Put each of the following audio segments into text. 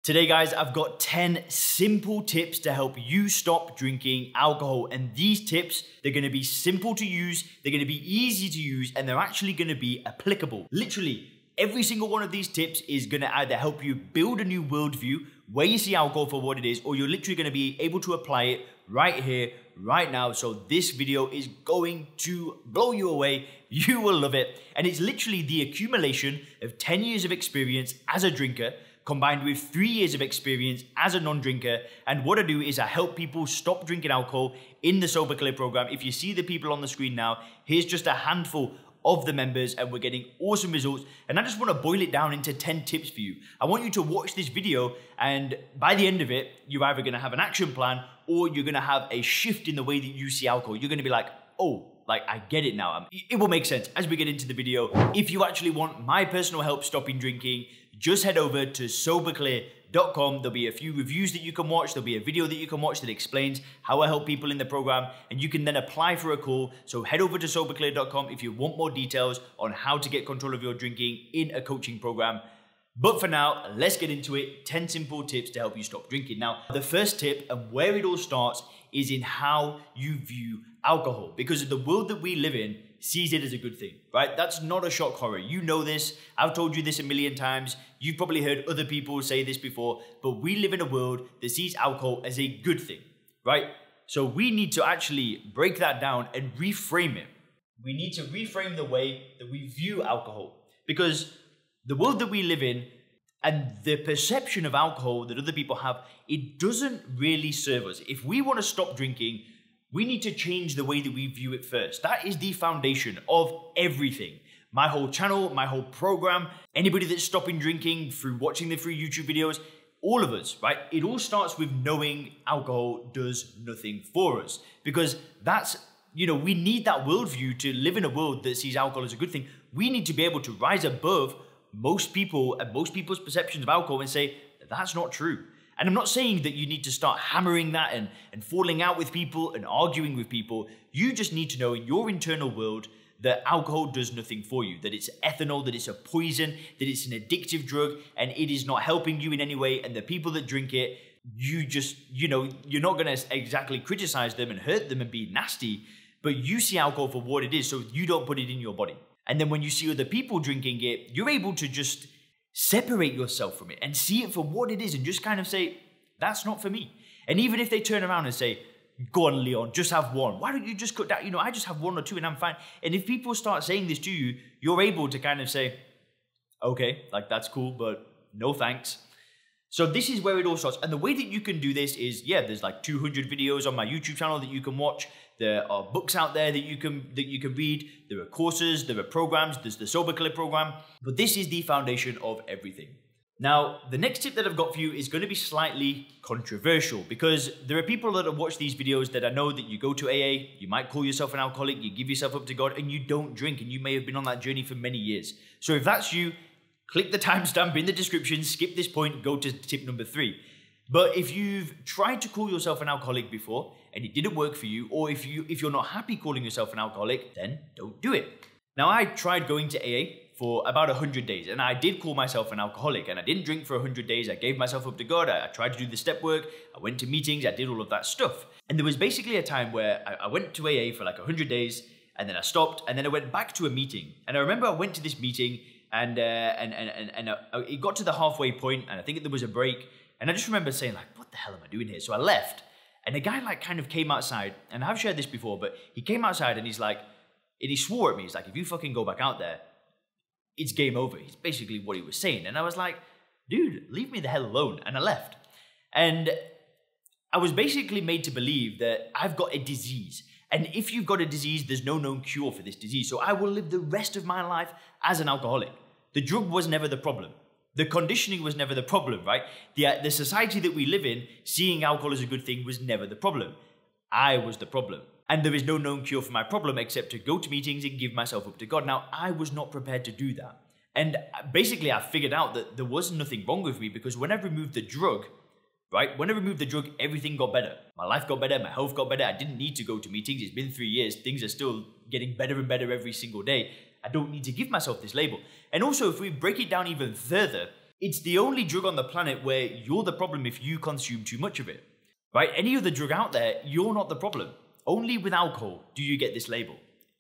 Today, guys, I've got 10 simple tips to help you stop drinking alcohol. And these tips, they're gonna be simple to use, they're gonna be easy to use, and they're actually gonna be applicable. Literally, every single one of these tips is gonna either help you build a new worldview where you see alcohol for what it is, or you're literally gonna be able to apply it right here, right now. So this video is going to blow you away. You will love it. And it's literally the accumulation of 10 years of experience as a drinker, combined with 3 years of experience as a non-drinker. And what I do is I help people stop drinking alcohol in the Sober Clear program. If you see the people on the screen now, here's just a handful of the members, and we're getting awesome results. And I just want to boil it down into 10 tips for you. I want you to watch this video, and by the end of it, you're either going to have an action plan or you're going to have a shift in the way that you see alcohol. You're going to be like, oh, like I get it now. It will make sense as we get into the video. If you actually want my personal help stopping drinking, just head over to soberclear.com. There'll be a few reviews that you can watch. There'll be a video that you can watch that explains how I help people in the program, and you can then apply for a call. So head over to soberclear.com if you want more details on how to get control of your drinking in a coaching program. But for now, let's get into it. 10 simple tips to help you stop drinking. Now, the first tip and where it all starts is in how you view alcohol, because the world that we live in sees it as a good thing, right? That's not a shock horror. You know this. I've told you this a million times. You've probably heard other people say this before, but we live in a world that sees alcohol as a good thing, right? So we need to actually break that down and reframe it. We need to reframe the way that we view alcohol, because the world that we live in and the perception of alcohol that other people have, it doesn't really serve us. If we want to stop drinking, we need to change the way that we view it first. That is the foundation of everything. My whole channel, my whole program, anybody that's stopping drinking through watching the free YouTube videos, all of us, right? It all starts with knowing alcohol does nothing for us, because that's, we need that worldview to live in a world that sees alcohol as a good thing. We need to be able to rise above most people and most people's perceptions of alcohol and say, that's not true. And I'm not saying that you need to start hammering that and falling out with people and arguing with people. You just need to know in your internal world that alcohol does nothing for you, that it's ethanol, that it's a poison, that it's an addictive drug, and it is not helping you in any way. And the people that drink it, you just, you're not gonna exactly criticize them and hurt them and be nasty, but you see alcohol for what it is, so you don't put it in your body. And then when you see other people drinking it, you're able to just separate yourself from it and see it for what it is and just kind of say, that's not for me. And even if they turn around and say, go on, Leon, just have one. Why don't you just cut that? I just have one or two and I'm fine. And if people start saying this to you, you're able to kind of say, okay, like that's cool, but no thanks. So this is where it all starts. And the way that you can do this is, there's like 200 videos on my YouTube channel that you can watch. There are books out there that you can read. There are courses, there are programs, there's the Sober Clear program. But this is the foundation of everything. Now, the next tip that I've got for you is going to be slightly controversial, because there are people that have watched these videos that I know that you go to AA, you might call yourself an alcoholic, you give yourself up to God, and you don't drink, and you may have been on that journey for many years. So if that's you, click the timestamp in the description, skip this point, go to tip number 3. But if you've tried to call yourself an alcoholic before and it didn't work for you, or if you're not happy calling yourself an alcoholic, then don't do it. Now, I tried going to AA for about 100 days, and I did call myself an alcoholic, and I didn't drink for 100 days. I gave myself up to God. I tried to do the step work. I went to meetings. I did all of that stuff. And there was basically a time where I went to AA for like 100 days, and then I stopped, and then I went back to a meeting. And I remember I went to this meeting, and it got to the halfway point, and I think there was a break, and I just remember saying like, what the hell am I doing here? So I left, and the guy like kind of came outside, and I've shared this before, but he came outside and he's like, and he swore at me. He's like, if you fucking go back out there, it's game over. It's basically what he was saying. And I was like, dude, leave me the hell alone. And I left. And I was basically made to believe that I've got a disease. And if you've got a disease, there's no known cure for this disease. So I will live the rest of my life as an alcoholic. The drug was never the problem. The conditioning was never the problem, right? The society that we live in, seeing alcohol as a good thing was never the problem. I was the problem. And there is no known cure for my problem except to go to meetings and give myself up to God. Now, I was not prepared to do that. And basically, I figured out that there was nothing wrong with me, because when I removed the drug, right? When I removed the drug, everything got better. My life got better, my health got better. I didn't need to go to meetings. It's been 3 years. Things are still getting better and better every single day. I don't need to give myself this label. And also, if we break it down even further, It's the only drug on the planet where you're the problem if you consume too much of it, right? Any other drug out there, you're not the problem. Only with alcohol do you get this label.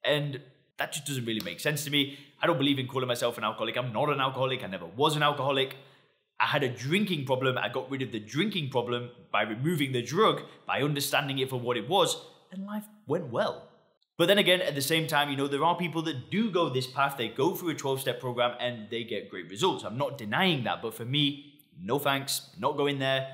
And that just doesn't really make sense to me. I don't believe in calling myself an alcoholic. I'm not an alcoholic. I never was an alcoholic. I had a drinking problem. I got rid of the drinking problem by removing the drug, by understanding it for what it was, and life went well. But then again, at the same time, there are people that do go this path. They go through a 12-step program and they get great results. I'm not denying that, but for me, no thanks, not going there.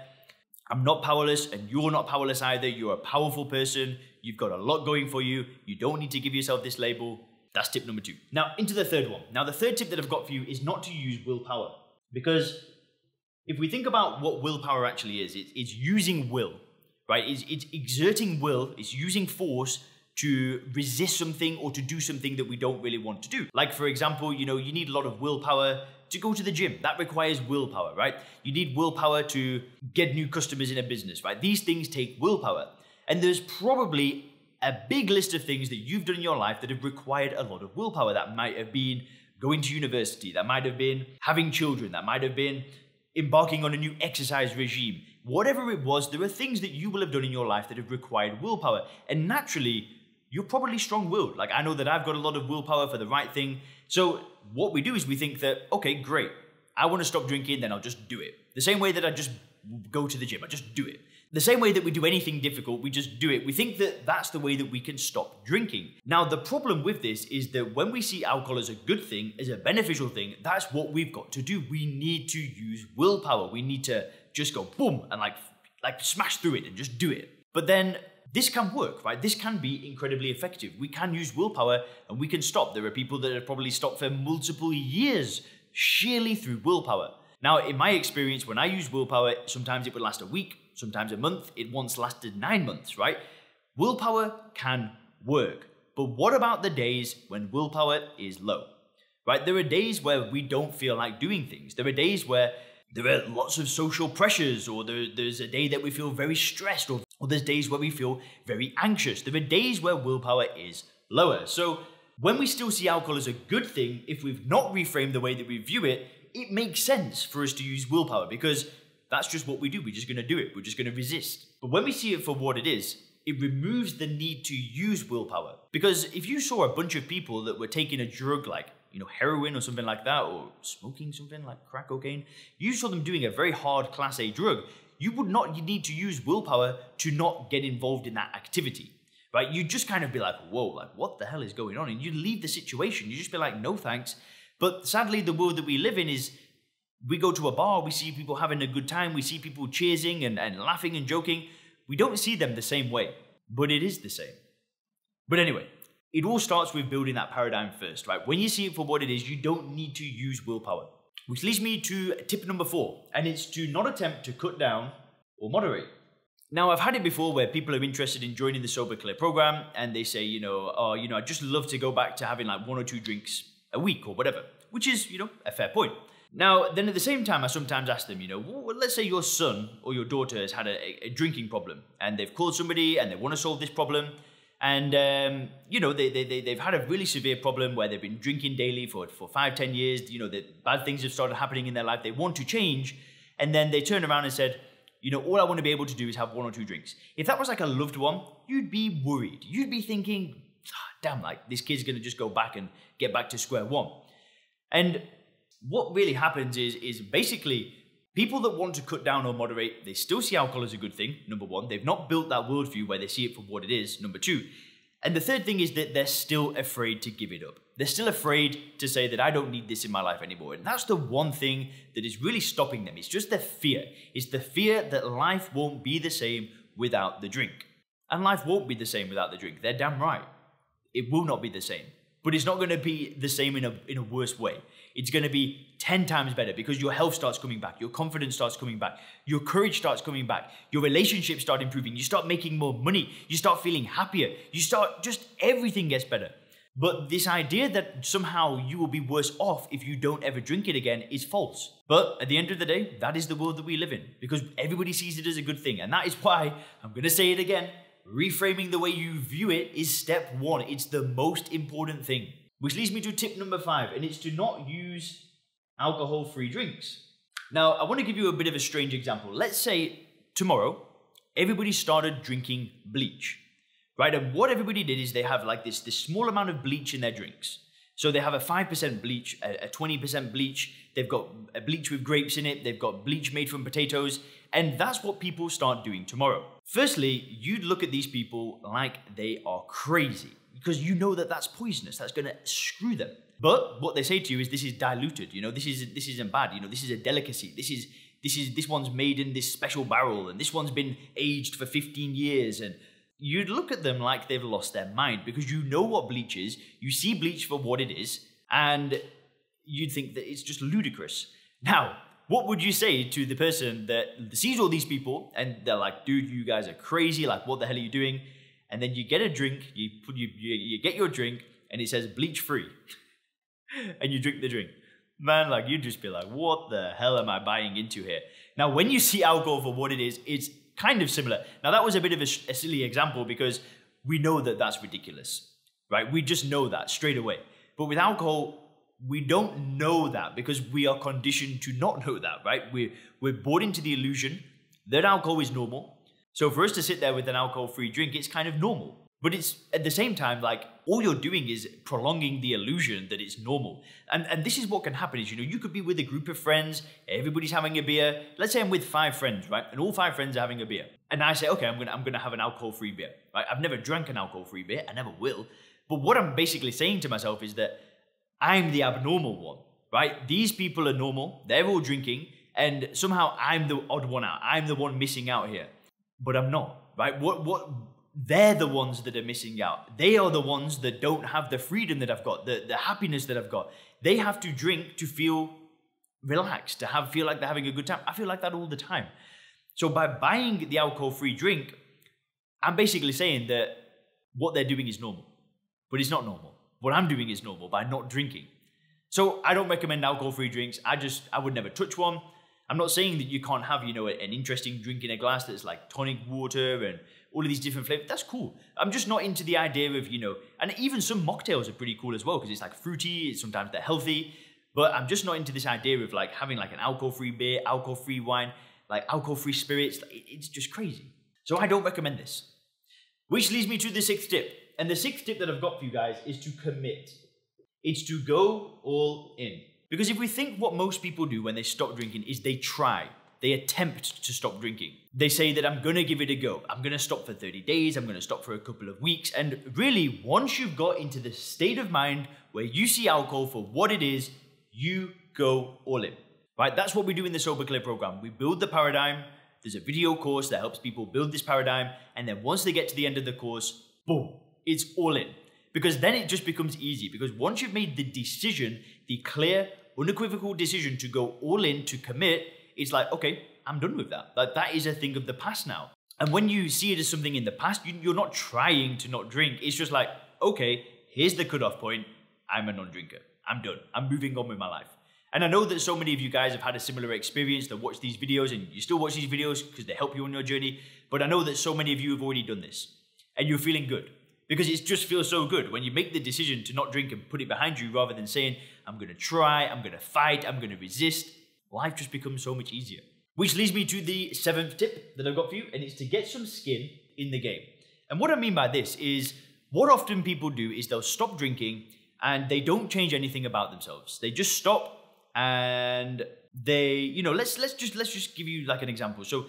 I'm not powerless and you're not powerless either. You're a powerful person. You've got a lot going for you. You don't need to give yourself this label. That's tip number 2. Now, into the third one. Now, the third tip that I've got for you is not to use willpower. Because if we think about what willpower actually is, it's using will, right? It's exerting will, it's using force to resist something or to do something that we don't really want to do. Like, for example, you need a lot of willpower to go to the gym. That requires willpower, right? You need willpower to get new customers in a business, right? These things take willpower. And there's probably a big list of things that you've done in your life that have required a lot of willpower. That might have been going to university. That might have been having children. That might have been embarking on a new exercise regime. Whatever it was, there are things that you will have done in your life that have required willpower. And naturally, you're probably strong-willed. Like, I know that I've got a lot of willpower for the right thing. So what we do is we think that, okay, great. I want to stop drinking, then I'll just do it. The same way that I just go to the gym, I just do it. The same way that we do anything difficult, we just do it. We think that that's the way that we can stop drinking. Now, the problem with this is that when we see alcohol as a good thing, as a beneficial thing, that's what we've got to do. We need to use willpower. We need to just go boom and like smash through it and just do it. But then this can work, right? This can be incredibly effective. We can use willpower and we can stop. There are people that have probably stopped for multiple years sheerly through willpower. Now, in my experience, when I use willpower, sometimes it would last a week, sometimes a month. It once lasted 9 months, right? Willpower can work. But what about the days when willpower is low, right? There are days where we don't feel like doing things. There are days where there are lots of social pressures, or there's a day that we feel very stressed, or there's days where we feel very anxious. There are days where willpower is lower. So when we still see alcohol as a good thing, if we've not reframed the way that we view it, it makes sense for us to use willpower because that's just what we do. We're just going to do it. We're just going to resist. But when we see it for what it is, it removes the need to use willpower. Because if you saw a bunch of people that were taking a drug like, heroin or something like that, or smoking something like crack cocaine, you saw them doing a very hard Class A drug, you would not need to use willpower to not get involved in that activity, right? You'd just kind of be like, whoa, like what the hell is going on? And you'd leave the situation. You'd just be like, no thanks. But sadly, the world that we live in is, we go to a bar, we see people having a good time, we see people cheersing and laughing and joking. We don't see them the same way, but it is the same. But anyway, it all starts with building that paradigm first, right? When you see it for what it is, you don't need to use willpower. Which leads me to tip number 4, and it's to not attempt to cut down or moderate. Now, I've had it before where people are interested in joining the Sober Clear program, and they say, I'd just love to go back to having like 1 or 2 drinks a week or whatever, which is, a fair point. Now, then at the same time, I sometimes ask them, well, let's say your son or your daughter has had a drinking problem, and they've called somebody and they want to solve this problem. And, they've had a really severe problem where they've been drinking daily for 5-10 years. Bad things have started happening in their life. They want to change. And then they turn around and said, all I want to be able to do is have 1 or 2 drinks. If that was like a loved one, you'd be worried. You'd be thinking, damn, like this kid's going to just go back and get back to square one. And what really happens is basically people that want to cut down or moderate, they still see alcohol as a good thing, number 1. They've not built that worldview where they see it for what it is, number 2. And the third thing is that they're still afraid to give it up. They're still afraid to say that I don't need this in my life anymore. And that's the one thing that is really stopping them. It's just the fear. It's the fear that life won't be the same without the drink. And life won't be the same without the drink. They're damn right. It will not be the same. But it's not going to be the same in a worse way. It's going to be 10 times better because your health starts coming back, your confidence starts coming back, your courage starts coming back, your relationships start improving, you start making more money, you start feeling happier, everything gets better. But this idea that somehow you will be worse off if you don't ever drink it again is false. But at the end of the day, that is the world that we live in because everybody sees it as a good thing. And that is why, I'm going to say it again, reframing the way you view it is step 1. It's the most important thing. Which leads me to tip number 5, and it's to not use alcohol-free drinks. Now, I want to give you a bit of a strange example. Let's say tomorrow, everybody started drinking bleach, right? And what everybody did is they have like this small amount of bleach in their drinks. So they have a 5% bleach, a 20% bleach. They've got a bleach with grapes in it. They've got bleach made from potatoes. And that's what people start doing tomorrow. Firstly, you'd look at these people like they are crazy because you know that that's poisonous. That's going to screw them. But what they say to you is this is diluted. You know, this isn't bad. You know, this is a delicacy. This one's made in this special barrel, and this one's been aged for 15 years. And you'd look at them like they've lost their mind because you know what bleach is. You see bleach for what it is, and you'd think that it's just ludicrous. Now, what would you say to the person that sees all these people and they're like, dude, you guys are crazy. Like, what the hell are you doing? And then you get a drink, you get your drink, and it says bleach free. And you drink the drink. Man, like, you'd just be like, what the hell am I buying into here? Now, when you see alcohol for what it is, it's kind of similar. Now, that was a bit of a silly example because we know that that's ridiculous, right? We just know that straight away. But with alcohol, we don't know that because we are conditioned to not know that, right? We're bought into the illusion that alcohol is normal. So for us to sit there with an alcohol-free drink, it's kind of normal. But it's at the same time, like, all you're doing is prolonging the illusion that it's normal. And this is what can happen is, you know, you could be with a group of friends, everybody's having a beer. Let's say I'm with 5 friends, right? And all 5 friends are having a beer. And I say, okay, I'm gonna have an alcohol-free beer, right? I've never drank an alcohol-free beer, I never will. But what I'm basically saying to myself is that I'm the abnormal one, right? These people are normal, they're all drinking, and somehow I'm the odd one out. I'm the one missing out here. But I'm not, right? They're the ones that are missing out. They are the ones that don't have the freedom that I've got, the happiness that I've got. They have to drink to feel relaxed, to feel like they're having a good time. I feel like that all the time. So by buying the alcohol-free drink, I'm basically saying that what they're doing is normal, but it's not normal. What I'm doing is normal by not drinking. So I don't recommend alcohol-free drinks. I would never touch one. I'm not saying that you can't have, you know, an interesting drink in a glass that's like tonic water and all of these different flavors. That's cool. I'm just not into the idea of, you know, and even some mocktails are pretty cool as well because it's like fruity, sometimes they're healthy, but I'm just not into this idea of like having like an alcohol-free beer, alcohol-free wine, like alcohol-free spirits. It's just crazy. So I don't recommend this. Which leads me to the 6th tip. And the 6th tip that I've got for you guys is to commit. It's to go all in. Because if we think what most people do when they stop drinking is they try. They attempt to stop drinking. They say that I'm going to give it a go. I'm going to stop for 30 days. I'm going to stop for a couple of weeks. And really, once you've got into the state of mind where you see alcohol for what it is, you go all in. Right? That's what we do in the Sober Clear program. We build the paradigm. There's a video course that helps people build this paradigm. And then once they get to the end of the course, boom, it's all in. Because then it just becomes easy. Because once you've made the decision, the clear, unequivocal decision to go all in, to commit, it's like, okay, I'm done with that. Like, that is a thing of the past now. And when you see it as something in the past, you're not trying to not drink. It's just like, okay, here's the cutoff point. I'm a non-drinker. I'm done. I'm moving on with my life. And I know that so many of you guys have had a similar experience that watch these videos, and you still watch these videos because they help you on your journey. But I know that so many of you have already done this and you're feeling good. Because it just feels so good when you make the decision to not drink and put it behind you rather than saying, I'm going to try, I'm going to fight, I'm going to resist. Life just becomes so much easier. Which leads me to the 7th tip that I've got for you, and it's to get some skin in the game. And what I mean by this is, what often people do is they'll stop drinking and they don't change anything about themselves. They just stop and they, you know, let's just give you like an example. So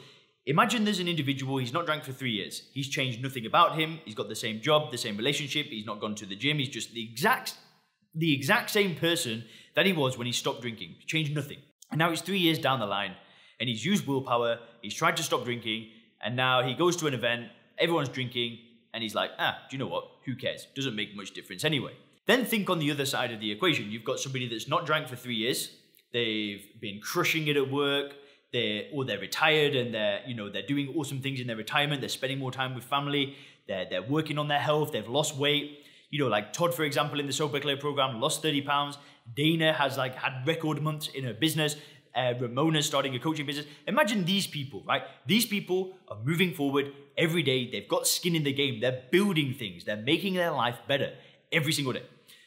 imagine there's an individual, he's not drank for 3 years. He's changed nothing about him. He's got the same job, the same relationship. He's not gone to the gym. He's just the exact same person that he was when he stopped drinking. He changed nothing. And now it's 3 years down the line and he's used willpower. He's tried to stop drinking. And now he goes to an event, everyone's drinking, and he's like, do you know what? Who cares? Doesn't make much difference anyway. Then think on the other side of the equation. You've got somebody that's not drank for 3 years. They've been crushing it at work. They're retired and they're doing awesome things in their retirement. They're spending more time with family. They're working on their health. They've lost weight. You know, like Todd, for example, in the Sober Clear program, lost 30 pounds. Dana has like had record months in her business. Ramona's starting a coaching business. Imagine these people, right? These people are moving forward every day. They've got skin in the game. They're building things. They're making their life better every single day.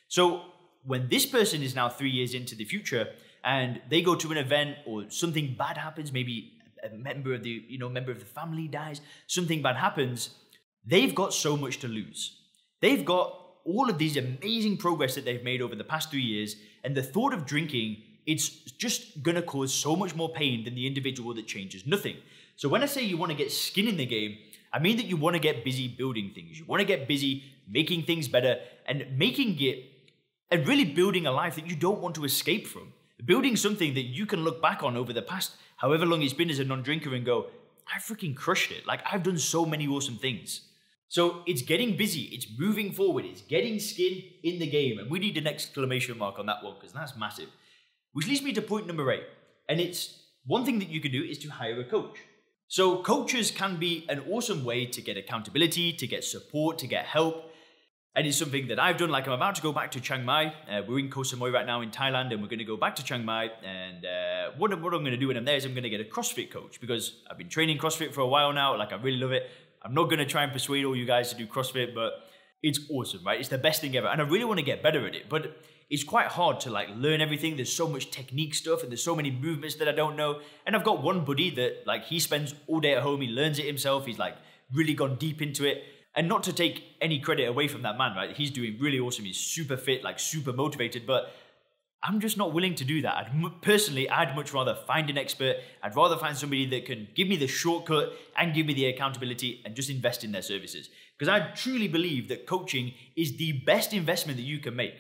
So when this person is now 3 years into the future and they go to an event or something bad happens, maybe a member of the family dies, something bad happens, they've got so much to lose. They've got all of these amazing progress that they've made over the past 3 years, and the thought of drinking, it's just gonna cause so much more pain than the individual that changes nothing. So when I say you wanna get skin in the game, I mean that you wanna get busy building things. You wanna get busy making things better and making it, and really building a life that you don't want to escape from. Building something that you can look back on over the past however long it's been as a non-drinker and go, I freaking crushed it. Like, I've done so many awesome things. So it's getting busy, it's moving forward, it's getting skin in the game. And we need an exclamation mark on that one because that's massive. Which leads me to point number 8. And it's one thing that you can do is to hire a coach. So coaches can be an awesome way to get accountability, to get support, to get help. And it's something that I've done. Like, I'm about to go back to Chiang Mai. We're in Koh Samui right now in Thailand, and we're going to go back to Chiang Mai. And what I'm going to do when I'm there is I'm going to get a CrossFit coach because I've been training CrossFit for a while now. Like, I really love it. I'm not going to try and persuade all you guys to do CrossFit, but it's awesome, right? It's the best thing ever. And I really want to get better at it, but it's quite hard to like learn everything. There's so much technique stuff and there's so many movements that I don't know. And I've got one buddy that like he spends all day at home. He learns it himself. He's like really gone deep into it. And not to take any credit away from that man, right? He's doing really awesome. He's super fit, like super motivated, but I'm just not willing to do that. Personally, I'd much rather find an expert. I'd rather find somebody that can give me the shortcut and give me the accountability and just invest in their services. Because I truly believe that coaching is the best investment that you can make,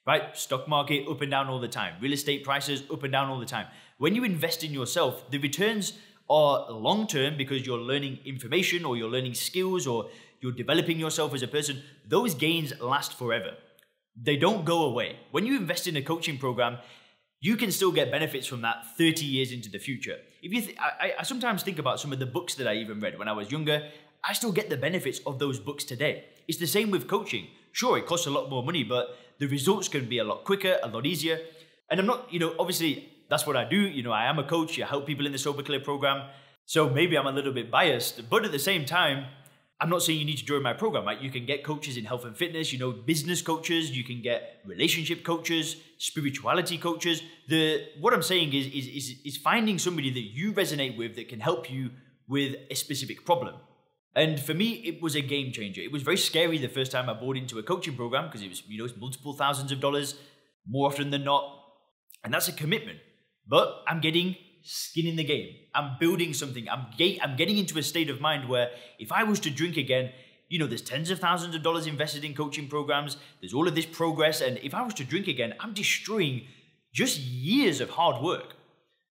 right? Stock market up and down all the time. Real estate prices up and down all the time. When you invest in yourself, the returns are long-term because you're learning information or you're learning skills or you're developing yourself as a person. Those gains last forever. They don't go away. When you invest in a coaching program, you can still get benefits from that 30 years into the future. If you, I sometimes think about some of the books that I even read when I was younger. I still get the benefits of those books today. It's the same with coaching. Sure, it costs a lot more money, but the results can be a lot quicker, a lot easier. And I'm not, obviously that's what I do. I am a coach. I help people in the Sober Clear program. So maybe I'm a little bit biased, but at the same time, I'm not saying you need to join my program, right? You can get coaches in health and fitness, business coaches, you can get relationship coaches, spirituality coaches. What I'm saying is finding somebody that you resonate with that can help you with a specific problem. And for me, it was a game changer. It was very scary the first time I bought into a coaching program because it was, it's multiple thousands of dollars more often than not. And that's a commitment. But I'm getting skin in the game. I'm building something. I'm getting into a state of mind where if I was to drink again, there's tens of thousands of dollars invested in coaching programs. There's all of this progress. And if I was to drink again, I'm destroying just years of hard work.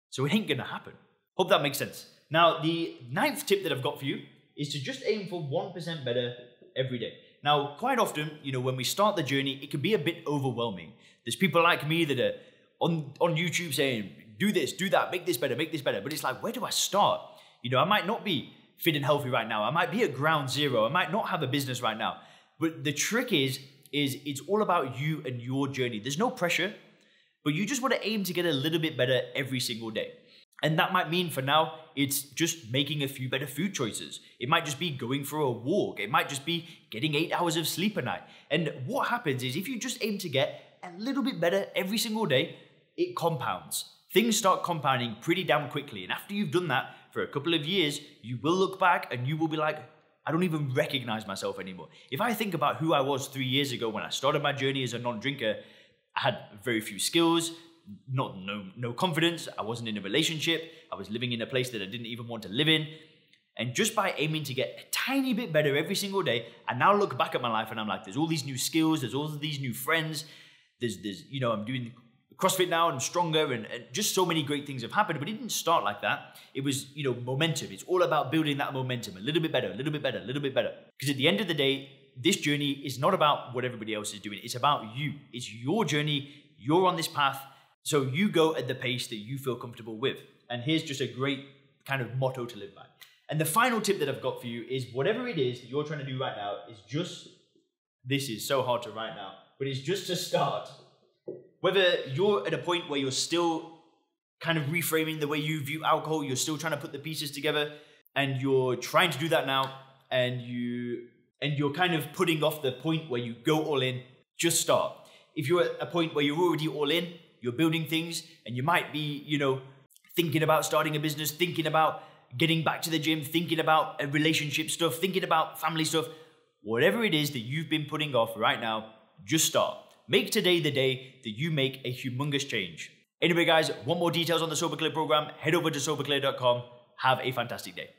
So it ain't going to happen. Hope that makes sense. Now, the 9th tip that I've got for you is to just aim for 1% better every day. Now, quite often, when we start the journey, it can be a bit overwhelming. There's people like me that are on YouTube saying, do this, do that, make this better, make this better. But it's like, where do I start? I might not be fit and healthy right now. I might be at ground zero. I might not have a business right now. But the trick is it's all about you and your journey. There's no pressure, but you just want to aim to get a little bit better every single day. And that might mean for now, it's just making a few better food choices. It might just be going for a walk. It might just be getting 8 hours of sleep a night. And what happens is if you just aim to get a little bit better every single day, it compounds. Things start compounding pretty damn quickly. And after you've done that for a couple of years, you will look back and you will be like, I don't even recognize myself anymore. If I think about who I was 3 years ago when I started my journey as a non-drinker, I had very few skills, no confidence. I wasn't in a relationship. I was living in a place that I didn't even want to live in. And just by aiming to get a tiny bit better every single day, I now look back at my life and I'm like, there's all these new skills, there's all these new friends, there's I'm doing CrossFit now and stronger and just so many great things have happened, but it didn't start like that. It was, momentum. It's all about building that momentum, a little bit better, a little bit better, a little bit better. Because at the end of the day, this journey is not about what everybody else is doing. It's about you. It's your journey. You're on this path. So you go at the pace that you feel comfortable with. And here's just a great kind of motto to live by. And the final tip that I've got for you is whatever it is that you're trying to do right now is just, this is so hard to write now, but it's just to start. Whether you're at a point where you're still kind of reframing the way you view alcohol, you're still trying to put the pieces together and you're trying to do that now and you're kind of putting off the point where you go all in, just start. If you're at a point where you're already all in, you're building things, and you might be, thinking about starting a business, thinking about getting back to the gym, thinking about a relationship stuff, thinking about family stuff. Whatever it is that you've been putting off right now, just start. Make today the day that you make a humongous change. Anyway, guys, want more details on the Sober Clear program? Head over to soberclear.com. Have a fantastic day.